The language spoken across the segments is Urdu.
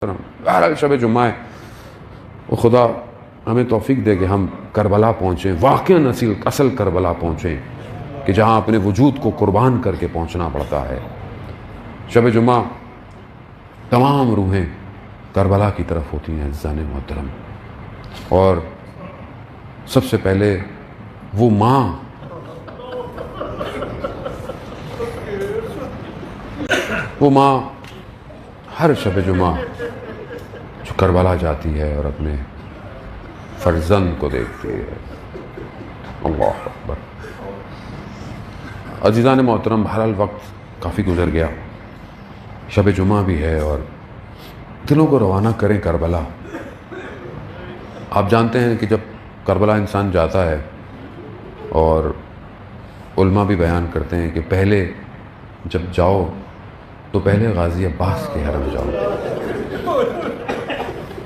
بہرحال شب جمعہ ہے، وہ خدا ہمیں توفیق دے کہ ہم کربلا پہنچیں، واقعاً اصل کربلا پہنچیں کہ جہاں اپنے وجود کو قربان کر کے پہنچنا پڑتا ہے۔ شب جمعہ تمام روحیں کربلا کی طرف ہوتی ہیں عزیزان محترم، اور سب سے پہلے وہ ماں ہر شب جمعہ جو کربلا جاتی ہے اور اپنے فرزند کو دیکھتی ہے۔ اللہ اکبر۔ عزیزان محترم، بہرحال وقت کافی گزر گیا، شب جمعہ بھی ہے اور دلوں کو روانہ کریں کربلا۔ آپ جانتے ہیں کہ جب کربلا انسان جاتا ہے، اور علماء بھی بیان کرتے ہیں کہ پہلے جب جاؤ تو پہلے غازی عباس کے حرم جاؤ،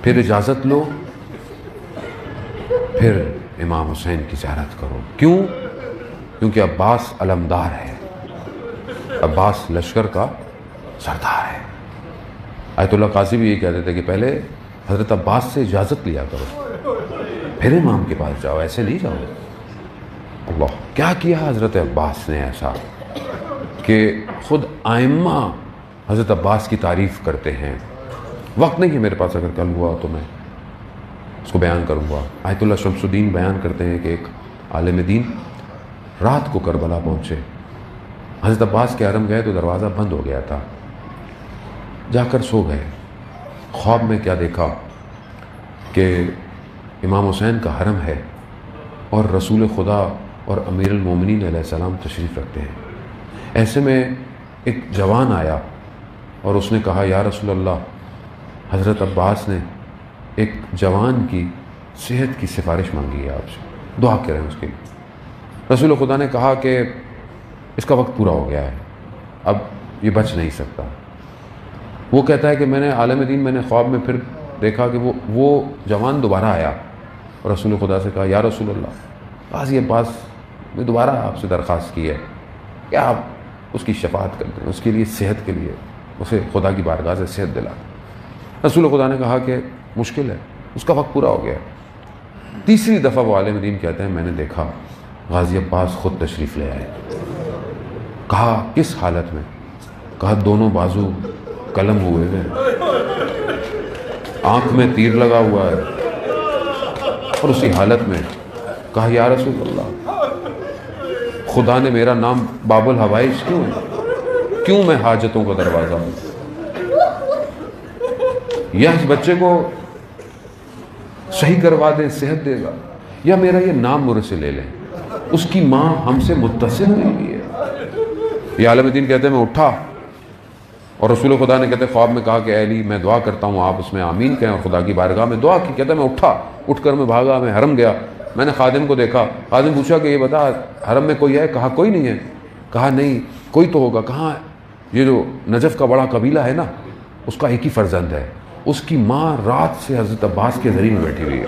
پھر اجازت لو، پھر امام حسین کی زیارت کرو۔ کیوں؟ کیونکہ عباس علمدار ہے، عباس لشکر کا سردار ہے۔ آیت اللہ قاضی بھی یہ کہتے تھے کہ پہلے حضرت عباس سے اجازت لیا کرو، پھر امام کے پاس جاؤ، ایسے نہیں جاؤ۔ اللہ، کیا کیا حضرت عباس نے ایسا کہ خود ائمہ حضرت عباس کی تعریف کرتے ہیں۔ وقت نہیں ہے میرے پاس، اگر کل ہوا تو میں اس کو بیان کروں گا۔ آیت اللہ شمس الدین بیان کرتے ہیں کہ ایک عالم دین رات کو کربلا پہنچے، حضرت عباس کے حرم گئے تو دروازہ بند ہو گیا تھا، جا کر سو گئے۔ خواب میں کیا دیکھا کہ امام حسین کا حرم ہے اور رسول خدا اور امیر المومنین علیہ السلام تشریف رکھتے ہیں۔ ایسے میں ایک جوان آیا اور اس نے کہا، یا رسول اللہ، حضرت عباس نے ایک جوان کی صحت کی سفارش مانگی ہے، آپ سے دعا کریں اس کے لیے۔ رسول خدا نے کہا کہ اس کا وقت پورا ہو گیا ہے، اب یہ بچ نہیں سکتا۔ وہ کہتا ہے کہ میں نے عالم دین، میں نے خواب میں پھر دیکھا کہ وہ جوان دوبارہ آیا اور رسول خدا سے کہا، یا رسول اللہ، غازی عباس نے دوبارہ آپ سے درخواست کی ہے کہ آپ اس کی شفاعت کر دیں، اس کے لیے صحت کے لیے اسے خدا کی بارگاہ سے صحت دلا دیں۔ رسول خدا نے کہا کہ مشکل ہے، اس کا وقت پورا ہو گیا۔ تیسری دفعہ وہ عالم دین کہتے ہیں، میں نے دیکھا غازی عباس خود تشریف لے آئے۔ کہا کس حالت میں؟ کہا دونوں بازو قلم ہوئے ہیں، آنکھ میں تیر لگا ہوا ہے، اور اسی حالت میں کہا، یا رسول اللہ، خدا نے میرا نام باب الحوائج کیوں میں حاجتوں کا دروازہ ہوں؟ یا اس بچے کو صحیح کروا دیں، صحت دے گا، یا میرا یہ نام مجھ سے لے لیں۔ اس کی ماں ہم سے متصل ہوئی ہے۔ یہ عالم دین کہتے ہیں میں اٹھا، اور رسول خدا نے کہتے خواب میں کہا کہ اے علی، میں دعا کرتا ہوں، آپ اس میں آمین کہیں، اور خدا کی بارگاہ میں دعا کی۔ کہتا ہے میں اٹھا، اٹھ کر میں بھاگا، میں حرم گیا، میں نے خادم کو دیکھا۔ خادم پوچھا کہ یہ بتا حرم میں کوئی ہے؟ کہا کوئی نہیں ہے۔ کہا نہیں، کوئی تو ہوگا۔ کہاں؟ یہ جو نجف کا بڑا قبیلہ ہے نا، اس کا ایک ہی فرزند ہے، اس کی ماں رات سے حضرت عباس کے ذریعے میں بیٹھی ہوئی ہے۔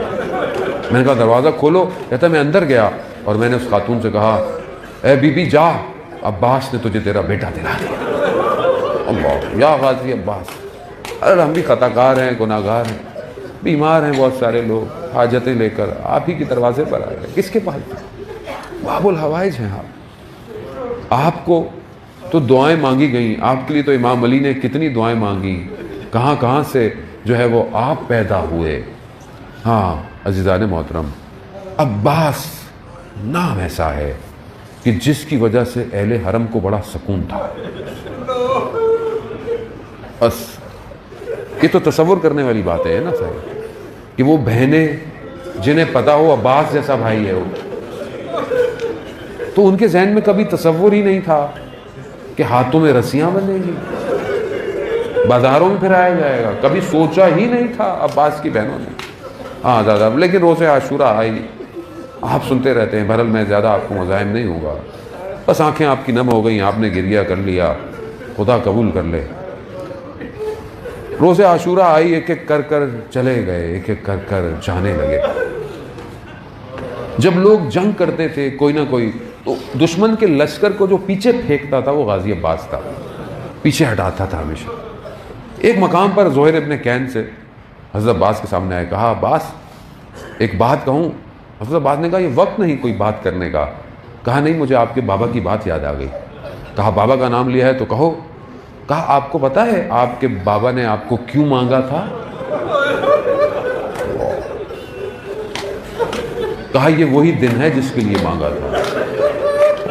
میں نے کہا دروازہ کھولو۔ کہتا میں اندر گیا اور میں نے اس خاتون سے کہا، اے بی بی جا، عباس نے تجھے تیرا بیٹا دلا دیا۔ اللہ، یا غازی عباس۔ ارے ہم بھی خطا کار ہیں، گناہ گار ہیں، بیمار ہیں بہت سارے لوگ، حاجتیں لے کر آپ ہی کے دروازے پر آئے ہیں۔ کس کے پاس؟ باب الحوائج ہیں آپ کو تو دعائیں مانگی گئیں، آپ کے لیے تو امام علی نے کتنی دعائیں مانگی، کہاں کہاں سے جو ہے وہ آپ پیدا ہوئے۔ ہاں عزیزان محترم، عباس نام ایسا ہے کہ جس کی وجہ سے اہل حرم کو بڑا سکون تھا۔ بس یہ تو تصور کرنے والی بات ہے نا صاحب، کہ وہ بہنیں جنہیں پتا ہو عباس جیسا بھائی ہے وہ، تو ان کے ذہن میں کبھی تصور ہی نہیں تھا کہ ہاتھوں میں رسیاں بندھیں گی، بازاروں میں پھرایا جائے گا، کبھی سوچا ہی نہیں تھا عباس کی بہنوں نے۔ ہاں دادا، لیکن روز عاشورہ آئی، آپ سنتے رہتے ہیں، بہرحال میں زیادہ آپ کو مزاحم نہیں ہوں گا، بس آنکھیں آپ کی نم ہو گئیں، آپ نے گریہ کر لیا، خدا قبول کر لے۔ روز عاشورہ آئی، ایک ایک کر کر چلے گئے، ایک ایک کر کر جانے لگے۔ جب لوگ جنگ کرتے تھے کوئی نہ کوئی، تو دشمن کے لشکر کو جو پیچھے پھینکتا تھا وہ غازی عباس تھا، پیچھے ہٹاتا تھا ہمیشہ۔ ایک مقام پر زہیر ابن کین سے حضرت عباس کے سامنے آئے، کہا عباس ایک بات کہوں؟ حضرت عباس نے کہا یہ وقت نہیں کوئی بات کرنے کا. کہا نہیں، مجھے آپ کے بابا کی بات یاد آ گئی. کہا بابا کا نام لیا ہے تو کہو. کہا آپ کو پتا ہے آپ کے بابا نے آپ کو کیوں مانگا تھا؟ کہا یہ وہی دن ہے جس کے لیے مانگا تھا.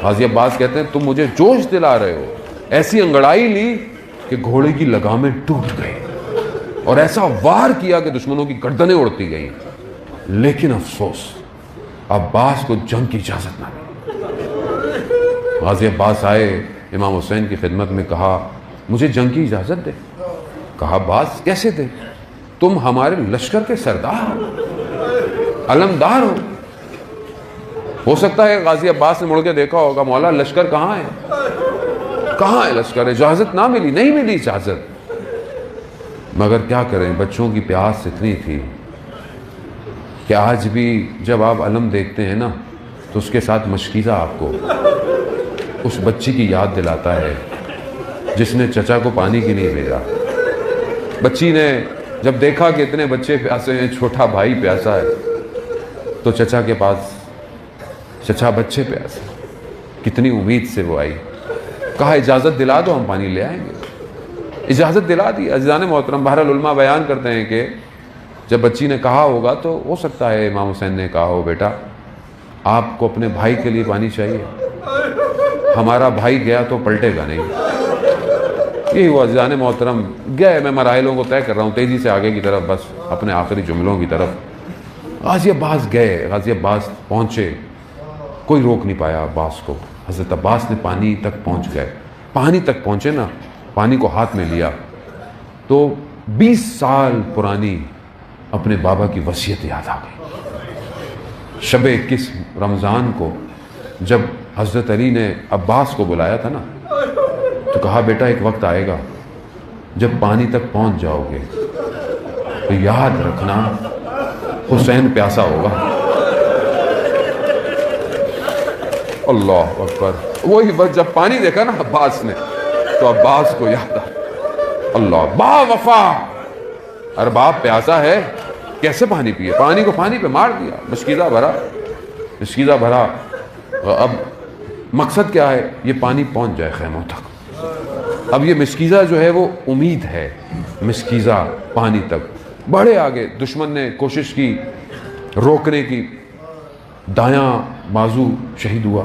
غازی عباس کہتے ہیں تم مجھے جوش دلا رہے ہو. ایسی انگڑائی لی کہ گھوڑے کی لگامیں ٹوٹ گئی اور ایسا وار کیا کہ دشمنوں کی گردنیں اڑتی گئیں. لیکن افسوس عباس کو جنگ کی اجازت نہ ملی. غازی عباس آئے امام حسین کی خدمت میں، کہا مجھے جنگ کی اجازت دے. کہا عباس کیسے دے؟ تم ہمارے لشکر کے سردار ہو، علمدار ہو سکتا ہے غازی عباس نے مڑ کے دیکھا ہوگا مولا لشکر کہاں ہے، کہاں ہے لشکر؟ اجازت نہ ملی، نہیں ملی اجازت. مگر کیا کریں، بچوں کی پیاس اتنی تھی کہ آج بھی جب آپ علم دیکھتے ہیں نا تو اس کے ساتھ مشکیزہ آپ کو اس بچی کی یاد دلاتا ہے جس نے چچا کو پانی کے لیے بھیجا. بچی نے جب دیکھا کہ اتنے بچے پیاسے ہیں، چھوٹا بھائی پیاسا ہے، تو چچا کے پاس، چچا بچے پیاسے، کتنی امید سے وہ آئی. کہا اجازت دلا دو ہم پانی لے آئیں گے. اجازت دلا دی. عزیزان محترم، بہرحال علماء بیان کرتے ہیں کہ جب بچی نے کہا ہوگا تو ہو سکتا ہے امام حسین نے کہا ہو بیٹا آپ کو اپنے بھائی کے لیے پانی چاہیے، ہمارا بھائی گیا تو پلٹے گا نہیں. یہی ہوا عزیزان محترم. گئے، میں مراحلوں کو طے کر رہا ہوں تیزی سے آگے کی طرف، بس اپنے آخری جملوں کی طرف. غازی عباس گئے، غازی عباس پہنچے، کوئی روک نہیں پایا عباس کو. حضرت عباس نے پانی تک پہنچ گئے. پانی تک پہنچے نا، پانی کو ہاتھ میں لیا تو 20 سال پرانی اپنے بابا کی وصیت یاد آ گئی. شب 21 رمضان کو جب حضرت علی نے عباس کو بلایا تھا نا تو کہا بیٹا ایک وقت آئے گا جب پانی تک پہنچ جاؤ گے تو یاد رکھنا حسین پیاسا ہوگا. اللہ اکبر. وہی وقت جب پانی دیکھا نا عباس نے تو عباس کو یاد آیا. اللہ با وفا، ارے باپ پیاسا ہے کیسے پانی پیے؟ پانی کو پانی پہ مار دیا، مشکیزہ بھرا، مشکیزہ بھرا. اب مقصد کیا ہے؟ یہ پانی پہنچ جائے خیموں تک. اب یہ مشکیزہ جو ہے وہ امید ہے، مشکیزہ پانی تک. بڑے آگے دشمن نے کوشش کی روکنے کی. دایاں بازو شہید ہوا،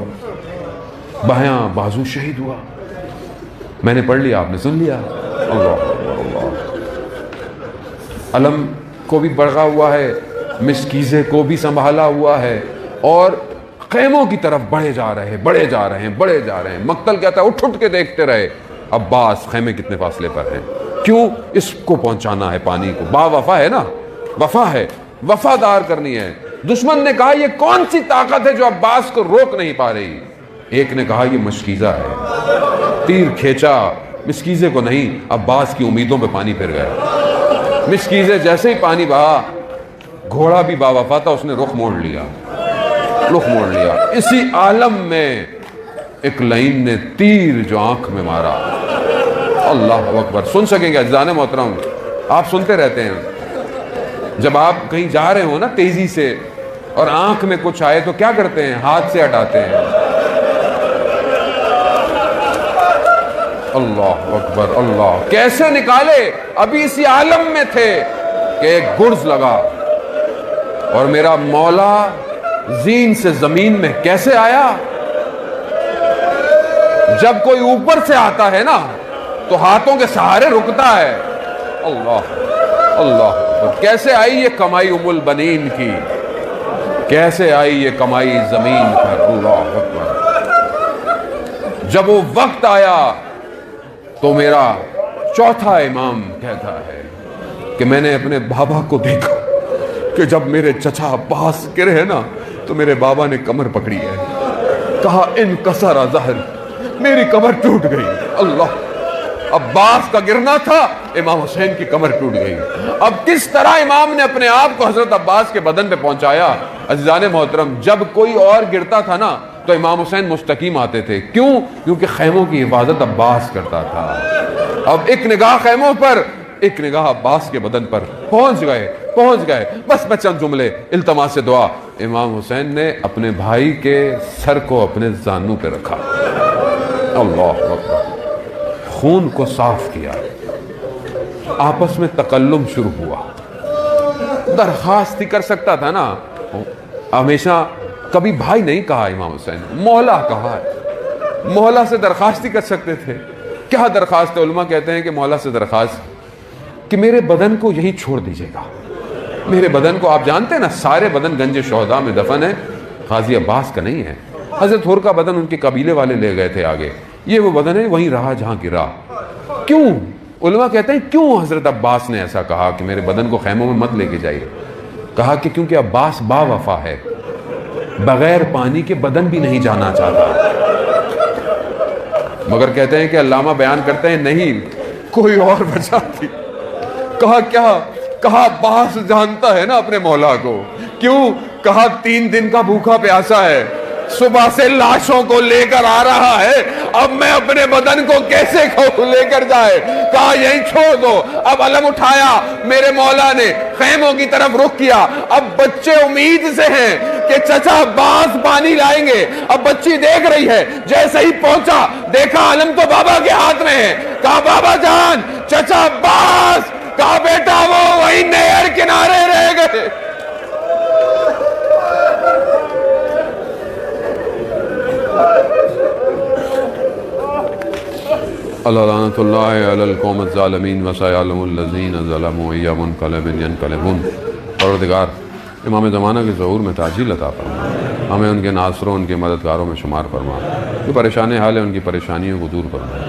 بایاں بازو شہید ہوا. میں نے پڑھ لیا، آپ نے سن لیا. اللہ اللہ. علم کو بھی بڑھا ہوا ہے، مشکیزے کو بھی سنبھالا ہوا ہے، اور خیموں کی طرف بڑھے جا رہے ہیں، بڑھے جا رہے ہیں، بڑھے جا رہے ہیں. مقتل کہتا ہے اٹھ اٹھ کے دیکھتے رہے عباس خیمے کتنے فاصلے پر ہیں. کیوں؟ اس کو پہنچانا ہے پانی کو. با وفا ہے نا، وفا ہے، وفادار کرنی ہے. دشمن نے کہا یہ کون سی طاقت ہے جو عباس کو روک نہیں پا رہی؟ ایک نے کہا یہ مشکیزہ ہے. تیر کھینچا، مشکیزے کو نہیں، عباس کی امیدوں پہ پانی پھر گیا. مشکیزے جیسے ہی پانی بہا، گھوڑا بھی با وفا تھا، اس نے رخ موڑ لیا، رخ موڑ لیا. اسی عالم میں ایک لعین نے تیر جو آنکھ میں مارا. اللہ اکبر. سن سکیں گے عزیزان محترم؟ آپ سنتے رہتے ہیں جب آپ کہیں جا رہے ہو نا تیزی سے اور آنکھ میں کچھ آئے تو کیا کرتے ہیں؟ ہاتھ سے ہٹاتے ہیں. اللہ اکبر. اللہ کیسے نکالے؟ ابھی اسی عالم میں تھے کہ ایک گرز لگا اور میرا مولا زین سے زمین میں کیسے آیا؟ جب کوئی اوپر سے آتا ہے نا تو ہاتھوں کے سہارے رکتا ہے. اللہ اللہ. کیسے آئی یہ کمائی ام البنین کی، کیسے آئی یہ کمائی زمین پر. اللہ اکبر. جب وہ وقت آیا تو میرا چوتھا امام کہتا ہے کہ میں نے اپنے بابا کو دیکھا کہ جب میرے چچا عباس گرے نا تو میرے بابا نے کمر پکڑی ہے. کہا انکسر ظہر، میری کمر ٹوٹ گئی. اللہ. عباس کا گرنا تھا، امام حسین کی کمر ٹوٹ گئی. اب کس طرح امام نے اپنے آپ کو حضرت عباس کے بدن پہ پہنچایا؟ عزیزان محترم، جب کوئی اور گرتا تھا نا تو امام حسین مستقیم آتے تھے. کیوں؟ کیونکہ خیموں کی حفاظت عباس کرتا تھا. اب ایک نگاہ خیموں پر ایک نگاہ عباس کے بدن پر، پہنچ گئے، بس میں چند جملے التماس سے دعا۔ امام حسین نے اپنے بھائی کے سر کو اپنے زانوں پہ رکھا، اللہ اکبر، خون کو صاف کیا، آپس میں تکلم شروع ہوا۔ درخواست ہی کر سکتا تھا نا، ہمیشہ کبھی بھائی نہیں کہا امام حسین، مولا کہا ہے، مولا سے درخواست ہی کر سکتے تھے۔ کیا درخواست ہے؟ علماء کہتے ہیں کہ مولا سے درخواست کہ میرے بدن کو یہی چھوڑ دیجیے گا، میرے بدن کو، آپ جانتے ہیں نا سارے بدن گنج شہداء میں دفن ہے، غازی عباس کا نہیں ہے۔ حضرت حر کا بدن ان کے قبیلے والے لے گئے تھے آگے، یہ وہ بدن ہے وہیں رہا جہاں گرا۔ کیوں؟ علماء کہتے ہیں کیوں حضرت عباس نے ایسا کہا کہ میرے بدن کو خیموں میں مت لے کے جائیے؟ کہا کہ کیونکہ عباس با وفا ہے، بغیر پانی کے بدن بھی نہیں جانا چاہتا۔ مگر کہتے ہیں کہ علامہ بیان کرتے ہیں نہیں، کوئی اور وجہ تھی۔ کہا کیا؟ کہا عباس جانتا ہے نا اپنے مولا کو۔ کیوں؟ کہا 3 دن کا بھوکا پیاسا ہے، صبح سے لاشوں کو لے کر آ رہا ہے، اب میں اپنے بدن کو کیسے لے کر جائے؟ کہا یہیں چھوڑ دو۔ اب علم اٹھایا میرے مولا نے، خیموں کی طرف رخ کیا۔ اب بچے امید سے ہیں کہ چچا عباس پانی لائیں گے۔ اب بچی دیکھ رہی ہے، جیسے ہی پہنچا دیکھا علم تو بابا کے ہاتھ میں ہے۔ کہا بابا جان، چچا عباس۔ کہا بیٹا وہ وہی نہر کنارے رہ گئے۔ لعنت اللہ علی القوم الظالمین وسیعلم الذین ظلموا ای منقلب ینقلبون۔ پروردگار امام زمانہ کے ظہور میں تعجیل عطا فرما، ہمیں ان کے ناصروں، ان کے مددگاروں میں شمار فرما، جو پریشان حال ہے ان کی پریشانیوں کو دور فرما۔